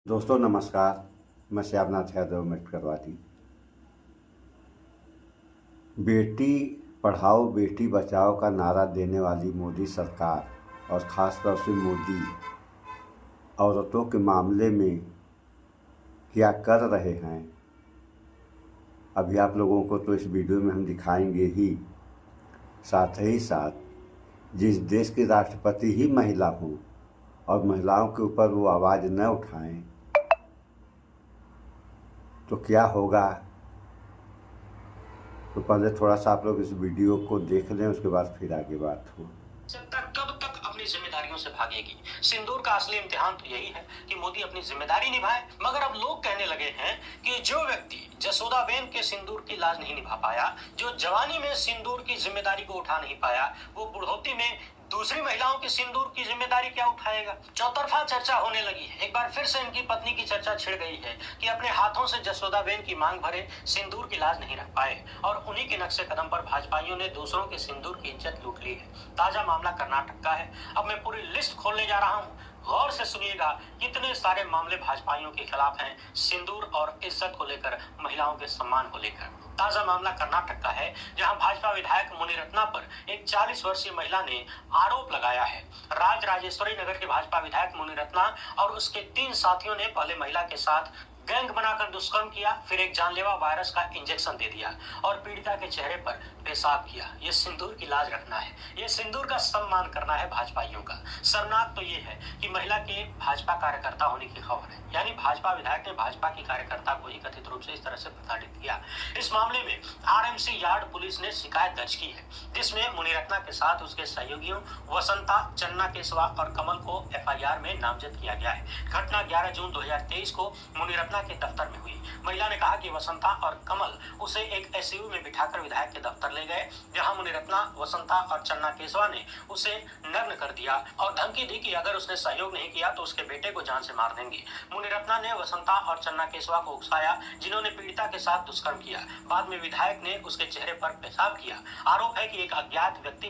दोस्तों नमस्कार। मैं श्यामनाथ यादव मेटकरवादी। बेटी पढ़ाओ बेटी बचाओ का नारा देने वाली मोदी सरकार और ख़ास तौर से मोदी औरतों के मामले में क्या कर रहे हैं, अभी आप लोगों को तो इस वीडियो में हम दिखाएंगे ही। साथ ही साथ जिस देश के राष्ट्रपति ही महिला हों और महिलाओं के ऊपर वो आवाज़ न उठाएं तो क्या होगा। तो पहले थोड़ा सा आप लोग इस वीडियो को देख लें, उसके बाद फिर आगे बात हो। कब तक अपनी जिम्मेदारियों से भागेगी। सिंदूर का असली इम्तिहान तो यही है कि मोदी अपनी जिम्मेदारी निभाए। मगर अब लोग कहने लगे हैं कि जो व्यक्ति जसोदाबेन के सिंदूर की लाज नहीं निभा पाया, जो जवानी में सिंदूर की जिम्मेदारी को उठा नहीं पाया, वो बुढ़ौती में दूसरी महिलाओं की सिंदूर की जिम्मेदारी क्या उठाएगा। चौतरफा चर्चा होने लगी है। एक बार फिर से इनकी पत्नी की चर्चा छिड़ गई है कि अपने हाथों से जसोदाबेन की मांग भरे सिंदूर की लाज नहीं रख पाए और उन्हीं के नक्शे कदम पर भाजपाइयों ने दूसरों के सिंदूर की इज्जत लूट ली है। ताजा मामला कर्नाटक का है। अब मैं पूरी लिस्ट खोलने जा रहा हूँ, गौर से सुनिएगा। कितने सारे मामले भाजपाइयों के खिलाफ हैं, सिंदूर और इज्जत को लेकर, महिलाओं के सम्मान को लेकर। ताजा मामला कर्नाटक का है, जहां भाजपा विधायक मुनिरत्ना पर एक 40 वर्षीय महिला ने आरोप लगाया है। राजराजेश्वरी नगर के भाजपा विधायक मुनिरत्ना और उसके 3 साथियों ने पहले महिला के साथ गैंग बनाकर दुष्कर्म किया, फिर एक जानलेवा वायरस का इंजेक्शन दे दिया और पीड़िता के चेहरे पर पेशाब किया। ये सिंदूर की लाज रखना है, ये सिंदूर का सम्मान करना है भाजपाइयों का। शर्मनाक तो ये है कि महिला के भाजपा कार्यकर्ता होने की खबर है, यानी भाजपा विधायक ने भाजपा की कार्यकर्ता को ही कथित रूप से इस तरह से प्रताड़ित किया। इस मामले में आरएमसी यार्ड पुलिस ने शिकायत दर्ज की है, जिसमें मुनिरत्ना के साथ उसके सहयोगियों वसंता, चन्ना केशवा और कमल को एफआईआर में नामजद किया गया है। घटना 11 जून 2023 को मुनिरत्ना के दफ्तर में हुई। महिला ने कहा कि वसंता और कमल उसे एक एसयूवी में बिठाकर विधायक के दफ्तर ले गए, जहां मुनिरत्ना, वसंता और चन्ना केशवा ने उसे नग्न कर दिया और धमकी दी कि अगर उसने सहयोग नहीं किया तो उसके बेटे को जान से मार देंगे। मुनिरत्ना ने वसंता और चन्ना केशवा को उकसाया, जिन्होंने पीड़िता के साथ दुष्कर्म किया। बाद में विधायक ने उसके चेहरे पर पेशाब किया। आरोप है कि एक अज्ञात व्यक्ति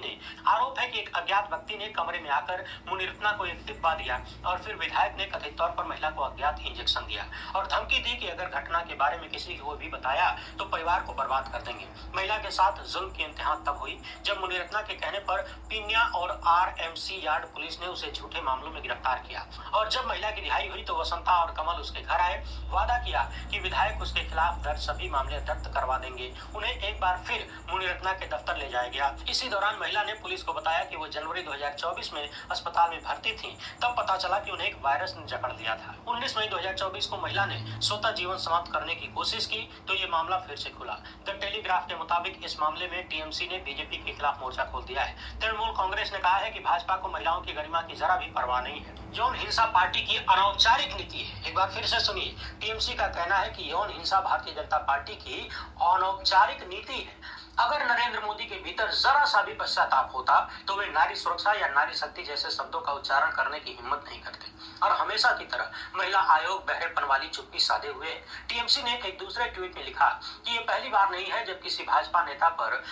ने कमरे में आकर मुनिरत्ना को एक डिब्बा दिया और फिर विधायक ने कथित तौर पर महिला को अज्ञात इंजेक्शन दिया और धमकी दी कि अगर घटना के बारे में किसी को भी बताया तो परिवार को बर्बाद कर देंगे। महिला के साथ जुल्म की इंतहा तब हुई जब मुनिरत्ना के कहने पर पिन्या और आरएमसी यार्ड पुलिस ने उसे झूठे मामलों में गिरफ्तार किया और जब महिला की रिहाई हुई तो वसंता और कमल उसके घर आए, वादा किया कि विधायक उसके खिलाफ दर्ज सभी मामले दर्ज करवा देंगे। उन्हें एक बार फिर मुनिरत्ना के दफ्तर ले जाया गया। इसी दौरान महिला ने पुलिस को बताया कि वो जनवरी 2024 में अस्पताल में भर्ती थी। तब पता चला कि उन्हें एक वायरस ने जकड़ लिया था। 19 मई 2024 को महिला ने स्वतः जीवन समाप्त करने की कोशिश की तो ये मामला फिर से खुला। द टेलीग्राफ के मुताबिक इस मामले में टीएमसी ने बीजेपी के खिलाफ मोर्चा खोल दिया है। तृणमूल कांग्रेस ने कहा है कि भाजपा को महिलाओं की गरिमा की जरा भी परवाह नहीं है। यौन हिंसा पार्टी की अनौपचारिक नीति है। एक बार फिर से सुनिए, टीएमसी का कहना है कि यौन हिंसा भारतीय जनता पार्टी की अनौपचारिक नीति है। अगर नरेंद्र मोदी के भीतर जरा सा भी पश्चाताप होता तो वे नारी सुरक्षा या नारी शक्ति जैसे शब्दों का उच्चारण करने की हिम्मत नहीं करते और हमेशा की तरह महिला आयोग बहरेपन वाली चुप्पी साधे हुए। टीएमसी ने एक दूसरे ट्वीट में लिखा कि ये पहली बार नहीं है जब किसी भाजपा नेता पर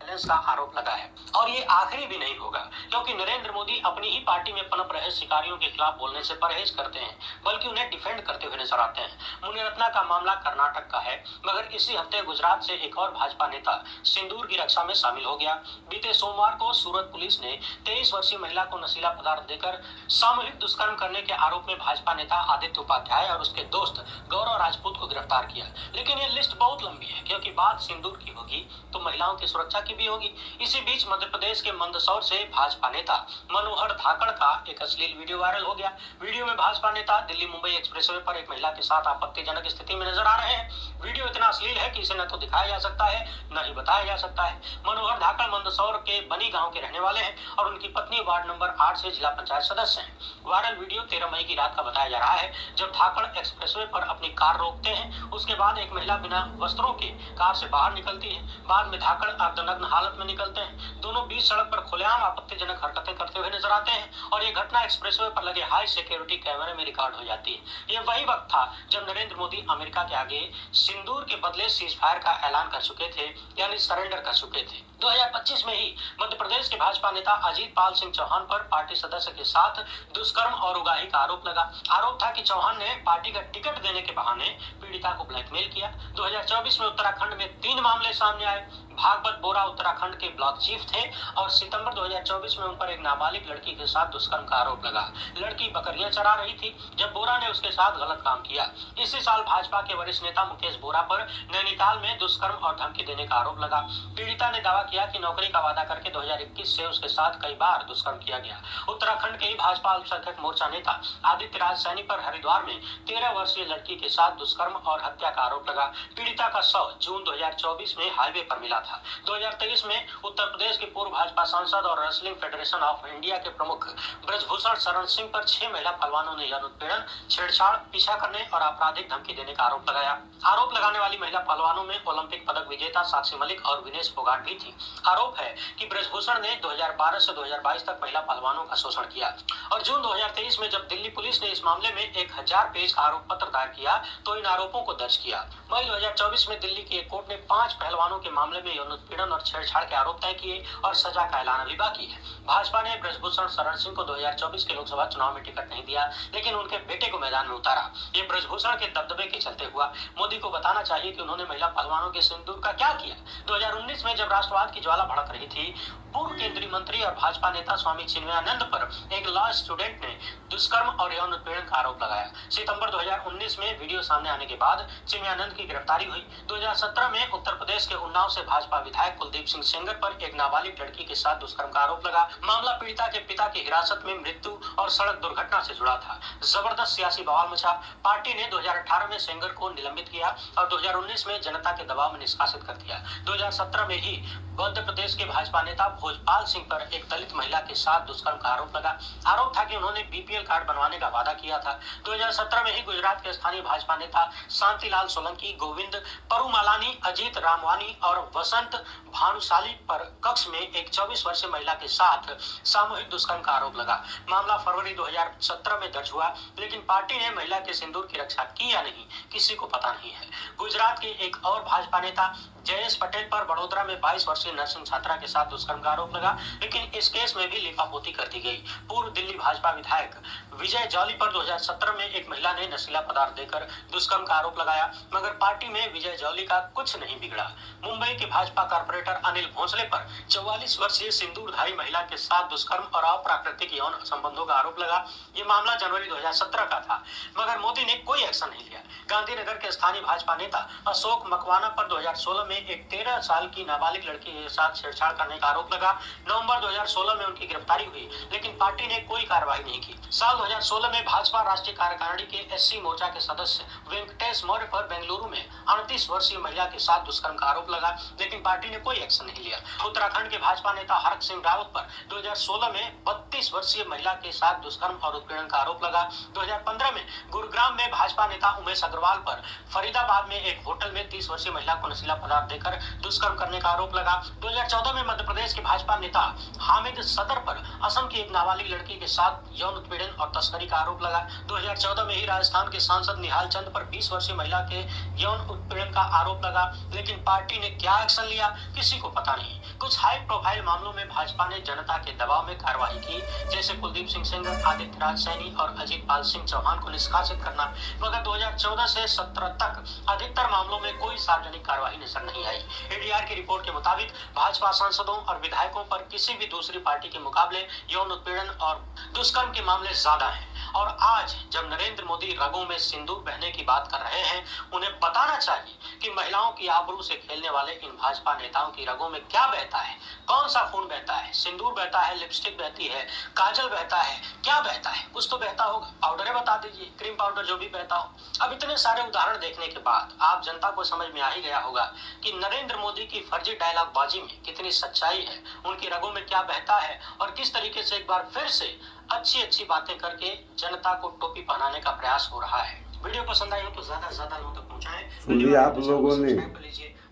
का आरोप लगा है और ये आखिरी भी नहीं होगा, क्योंकि नरेंद्र मोदी अपनी ही पार्टी में पनप रहे शिकारियों के खिलाफ बोलने से परहेज करते हैं, बल्कि उन्हें डिफेंड करते हुए नजर आते हैं। मुनिरत्ना का मामला कर्नाटक का है, मगर इसी हफ्ते गुजरात से एक और भाजपा नेता सिंदूर की रक्षा में शामिल हो गया। बीते सोमवार को सूरत पुलिस ने 23 वर्षीय महिला को नशीला पदार्थ देकर सामूहिक दुष्कर्म करने के आरोप में भाजपा नेता आदित्य उपाध्याय और उसके दोस्त गौरव राजपूत को गिरफ्तार किया। लेकिन ये लिस्ट बहुत लंबी है, क्योंकि बात सिंदूर की होगी तो महिलाओं की सुरक्षा की भी होगी। इसी बीच मध्य प्रदेश के मंदसौर से भाजपा नेता मनोहर धाकड़ का एक अश्लील वीडियो वायरल हो गया। वीडियो में भाजपा नेता दिल्ली मुंबई एक्सप्रेसवे पर एक महिला के साथ आपत्तिजनक स्थिति में नजर आ रहे हैं। वीडियो इतना अश्लील है कि इसे न तो दिखाया जा सकता है न ही बताया जा सकता है। मनोहर धाकड़ मंदसौर के बनी गांव के रहने वाले हैं और उनकी पत्नी वार्ड नंबर 8 से जिला पंचायत सदस्य हैं। वायरल वीडियो 13 मई की रात का बताया जा रहा है, जब धाकड़ एक्सप्रेसवे पर अपनी कार रोकते हैं। उसके बाद एक महिला बिना वस्त्रों के कार से बाहर निकलती है। बाद में धाकड़ अर्धनग्न नग्न हालत में निकलते हैं। दोनों बीच सड़क पर खुलेआम आपत्तिजनक हरकतें करते हुए नजर आते हैं और ये घटना एक्सप्रेसवे पर लगे हाई सिक्योरिटी कैमरे में रिकॉर्ड हो जाती है। ये वही वक्त था जब नरेंद्र मोदी अमेरिका के आगे सिंदूर के बदले सीज फायर का ऐलान कर चुके थे, यानी सरेंडर कर चुके थे। 2025 में ही मध्य प्रदेश के भाजपा नेता अजीत पाल सिंह चौहान पर पार्टी सदस्य के साथ दुष्कर्म और उगाही का आरोप लगा। आरोप था कि चौहान ने पार्टी का टिकट देने के बहाने पीड़िता को ब्लैकमेल किया। 2024 में उत्तराखंड में 3 मामले सामने आए। भागवत बोरा उत्तराखंड के ब्लॉक चीफ थे और सितंबर 2024 में उन पर एक नाबालिग लड़की के साथ दुष्कर्म का आरोप लगा। लड़की बकरियां चरा रही थी जब बोरा ने उसके साथ गलत काम किया। इसी साल भाजपा के वरिष्ठ नेता मुकेश बोरा पर नैनीताल में दुष्कर्म और धमकी देने का आरोप लगा। पीड़िता ने दावा किया कि नौकरी का वादा करके 2021 से उसके साथ कई बार दुष्कर्म किया गया। उत्तराखंड के ही भाजपा अल्पसंख्यक मोर्चा नेता आदित्य राज सैनी पर हरिद्वार में 13 वर्षीय लड़की के साथ दुष्कर्म और हत्या का आरोप लगा। पीड़िता का शव जून 2024 में हाईवे पर मिला था। 2023 में उत्तर प्रदेश के पूर्व भाजपा सांसद और रेसलिंग फेडरेशन ऑफ इंडिया के प्रमुख ब्रजभूषण शरण सिंह पर 6 महिला पहलवानों ने यौन उत्पीड़न, छेड़छाड़, पीछा करने और आपराधिक धमकी देने का आरोप लगाया। आरोप लगाने वाली महिला पहलवानों में ओलंपिक पदक विजेता साक्षी मलिक और विनेश फोगाट भी थी। आरोप है कि ब्रजभूषण ने 2012 से 2022 तक महिला पहलवानों का शोषण किया और जून 2023 में जब दिल्ली पुलिस ने इस मामले में 1000 पेज का आरोप पत्र दायर किया तो इन आरोपों को दर्ज किया। मई 2024 में दिल्ली की एक कोर्ट ने 5 पहलवानों के मामले में यौन उत्पीड़न और छेड़छाड़ के आरोप तय किए और सजा का ऐलान अभी बाकी है। भाजपा ने ब्रजभूषण शरण सिंह को 2024 के लोकसभा चुनाव में टिकट नहीं दिया, लेकिन उनके बेटे को मैदान में उतारा। ये ब्रजभूषण के दबदबे के चलते हुआ। मोदी को बताना चाहिए कि उन्होंने महिला पहलवानों के सिंदूर का क्या किया। 2019 में जब राष्ट्रवाद की ज्वाला भड़क रही थी, पूर्व केंद्रीय मंत्री और भाजपा नेता स्वामी चिन्मयानंद पर एक लॉ स्टूडेंट ने दुष्कर्म और यौन उत्पीड़न का आरोप लगाया। सितंबर 2019 में वीडियो सामने आने के बाद चिन्मयानंद की गिरफ्तारी हुई। 2017 में उत्तर प्रदेश के उन्नाव से भाजपा विधायक कुलदीप सिंह सेंगर पर एक नाबालिग लड़की के साथ दुष्कर्म का आरोप लगा। मामला पीड़िता के पिता की हिरासत में मृत्यु और सड़क दुर्घटना से जुड़ा था। जबरदस्त सियासी बवाल मचा। पार्टी ने 2018 में सेंगर को निलंबित किया और 2019 में जनता के दबाव में निष्कासित कर दिया। 2017 में ही मध्य प्रदेश के भाजपा नेता भोजपाल सिंह पर एक दलित महिला के साथ दुष्कर्म का आरोप लगा। आरोप था कि उन्होंने बीपीएल कार्ड बनवाने का वादा किया था। 2017 में ही गुजरात के स्थानीय भाजपा नेता शांतिलाल सोलंकी, गोविंद परुमालानी, अजीत रामवानी और वसंत भानुशाली पर कक्ष में एक 24 वर्षीय महिला के साथ सामूहिक दुष्कर्म का आरोप लगा। मामला फरवरी 2017 में दर्ज हुआ, लेकिन पार्टी ने महिला के सिंदूर की रक्षा की या नहीं, किसी को पता नहीं है। गुजरात के एक और भाजपा नेता जयेश पटेल पर वडोदरा में 22 वर्षीय नर्सिंग छात्रा के साथ दुष्कर्म का आरोप लगा, लेकिन इस केस में भी लिपापोती कर दी गई। पूर्व दिल्ली भाजपा विधायक विजय जौली पर 2017 में एक महिला ने नशीला पदार्थ देकर दुष्कर्म का आरोप लगाया, मगर पार्टी में विजय जौली का कुछ नहीं बिगड़ा। मुंबई के भाजपा कारपोरेटर अनिल भोंसले पर 44 वर्षीय सिंदूरधारी महिला के साथ दुष्कर्म और अप्राकृतिक यौन संबंधों का आरोप लगा। ये मामला जनवरी 2017 का था, मगर मोदी ने कोई एक्शन नहीं लिया। गांधीनगर के स्थानीय भाजपा नेता अशोक मकवाना पर 2016 में एक 13 साल की नाबालिग लड़की के साथ छेड़छाड़ करने का आरोप लगा। नवंबर 2016 में उनकी गिरफ्तारी हुई, लेकिन पार्टी ने कोई कार्रवाई नहीं की। साल 2016 में भाजपा राष्ट्रीय कार्यकारिणी के एससी मोर्चा के सदस्य वेंकटेश मौर्य पर बेंगलुरु में 38 वर्षीय महिला के साथ दुष्कर्म का आरोप लगा, लेकिन पार्टी ने कोई एक्शन नहीं लिया। उत्तराखंड के भाजपा नेता हरक सिंह रावत पर 2016 में 32 वर्षीय महिला के साथ दुष्कर्म और उत्पीड़न का आरोप लगा। 2015 में गुरुग्राम में भाजपा नेता उमेश अग्रवाल पर फरीदाबाद में एक होटल में 30 वर्षीय महिला को नशीला पदार्थ देकर दुष्कर्म करने का आरोप लगा। 2014 में मध्य प्रदेश के भाजपा नेता हामिद सदर पर असम की एक नाबालिग लड़की के साथ यौन उत्पीड़न और तस्करी का आरोप लगा। 2014 में ही राजस्थान के सांसद निहाल चंद पर 20 वर्षीय महिला के यौन उत्पीड़न का आरोप लगा, लेकिन पार्टी ने क्या एक्शन लिया, किसी को पता नहीं। कुछ हाई प्रोफाइल मामलों में भाजपा ने जनता के दबाव में कार्रवाई की, जैसे कुलदीप सिंह सेंगर, आदित्य राज सैनी और अजीत पाल सिंह चौहान को निष्कासित करना, मगर 2014 से 17 तक अधिकतर मामलों में कोई सार्वजनिक कार्रवाई नजर नहीं आई। एडीआर की रिपोर्ट के मुताबिक भाजपा सांसदों और विधायकों पर किसी भी दूसरी पार्टी के मुकाबले यौन उत्पीड़न और दुष्कर्म के मामले ज्यादा हैं। और आज जब नरेंद्र मोदी रगों में सिंदूर बहने की बात कर रहे हैं, उन्हें बताना चाहिए कि महिलाओं की आबरू से खेलने वाले इन भाजपा नेताओं की रगों में क्या बहता है, कौन सा खून बहता है। सिंदूर बहता है, लिपस्टिक बहती है, काजल बहता है, क्या बहता है, कुछ तो बहता होगा। पाउडर है, बता दीजिए, क्रीम पाउडर, जो भी बहता हो। अब इतने सारे उदाहरण देखने के बाद आप जनता को समझ में आ ही गया होगा कि नरेंद्र मोदी की फर्जी डायलॉग बाजी में कितनी सच्चाई है, उनकी रगों में क्या बहता है और किस तरीके से एक बार फिर से अच्छी बातें करके जनता को टोपी पहनाने का प्रयास हो रहा है। वीडियो पसंद आई हो तो ज्यादा से ज्यादा लोगों तक पहुंचाएं। सुनिए आप लोगों ने,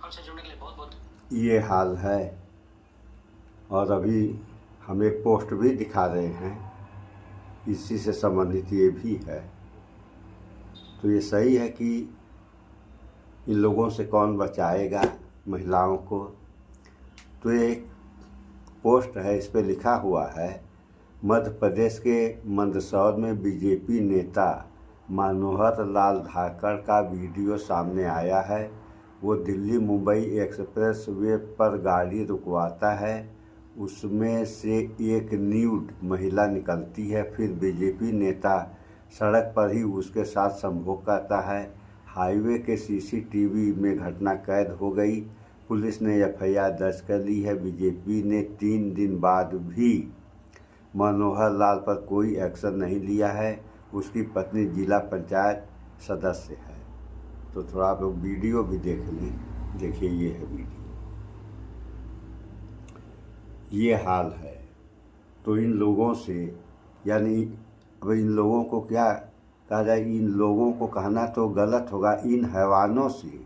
हमसे जुड़ने के लिए बहुत बहुत ये हाल है और अभी हम एक पोस्ट भी दिखा रहे हैं, इसी से संबंधित ये भी है। तो ये सही है कि इन लोगों से कौन बचाएगा महिलाओं को। तो ये एक पोस्ट है, इस पे लिखा हुआ है, मध्य प्रदेश के मंदसौर में बीजेपी नेता मनोहर लाल धाकड़ का वीडियो सामने आया है। वो दिल्ली मुंबई एक्सप्रेस वे पर गाड़ी रुकवाता है, उसमें से एक न्यूड महिला निकलती है, फिर बीजेपी नेता सड़क पर ही उसके साथ संभोग करता है। हाईवे के सीसीटीवी में घटना कैद हो गई। पुलिस ने एफआईआर दर्ज कर ली है। बीजेपी ने 3 दिन बाद भी मनोहर लाल पर कोई एक्शन नहीं लिया है। उसकी पत्नी जिला पंचायत सदस्य है। तो थोड़ा आप लोग वीडियो भी देख लें। देखिए, ये है वीडियो, ये हाल है। तो इन लोगों से, यानी अब इन लोगों को क्या कहा जाए, इन लोगों को कहना तो गलत होगा, इन हैवानों से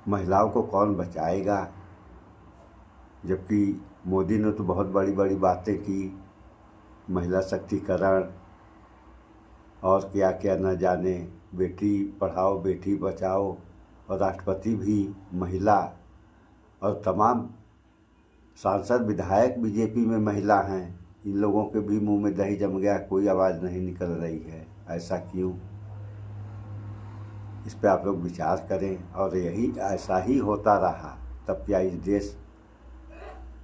महिलाओं को कौन बचाएगा। जबकि मोदी ने तो बहुत बड़ी बड़ी बातें की, महिला शक्तिकरण और क्या क्या न जाने, बेटी पढ़ाओ बेटी बचाओ, और राष्ट्रपति भी महिला, और तमाम सांसद विधायक बीजेपी में महिला हैं। इन लोगों के भी मुंह में दही जम गया, कोई आवाज़ नहीं निकल रही है। ऐसा क्यों? इस पे आप लोग विचार करें। और यही ऐसा ही होता रहा तब क्या इस देश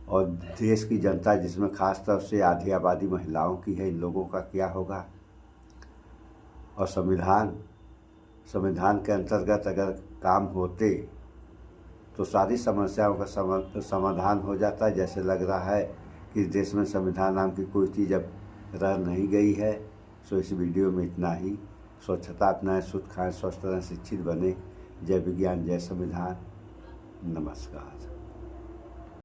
और देश की जनता, जिसमें खास तौर से आधी आबादी महिलाओं की है, इन लोगों का क्या होगा। और संविधान के अंतर्गत अगर काम होते तो सारी समस्याओं का समाधान हो जाता। जैसे लग रहा है कि इस देश में संविधान नाम की कोई चीज़ अब रह नहीं गई है। सो इस वीडियो में इतना ही। स्वच्छता अपनाएं, शुद्ध खाएं, स्वस्थ रहें, शिक्षित बने। जय विज्ञान, जय संविधान। नमस्कार।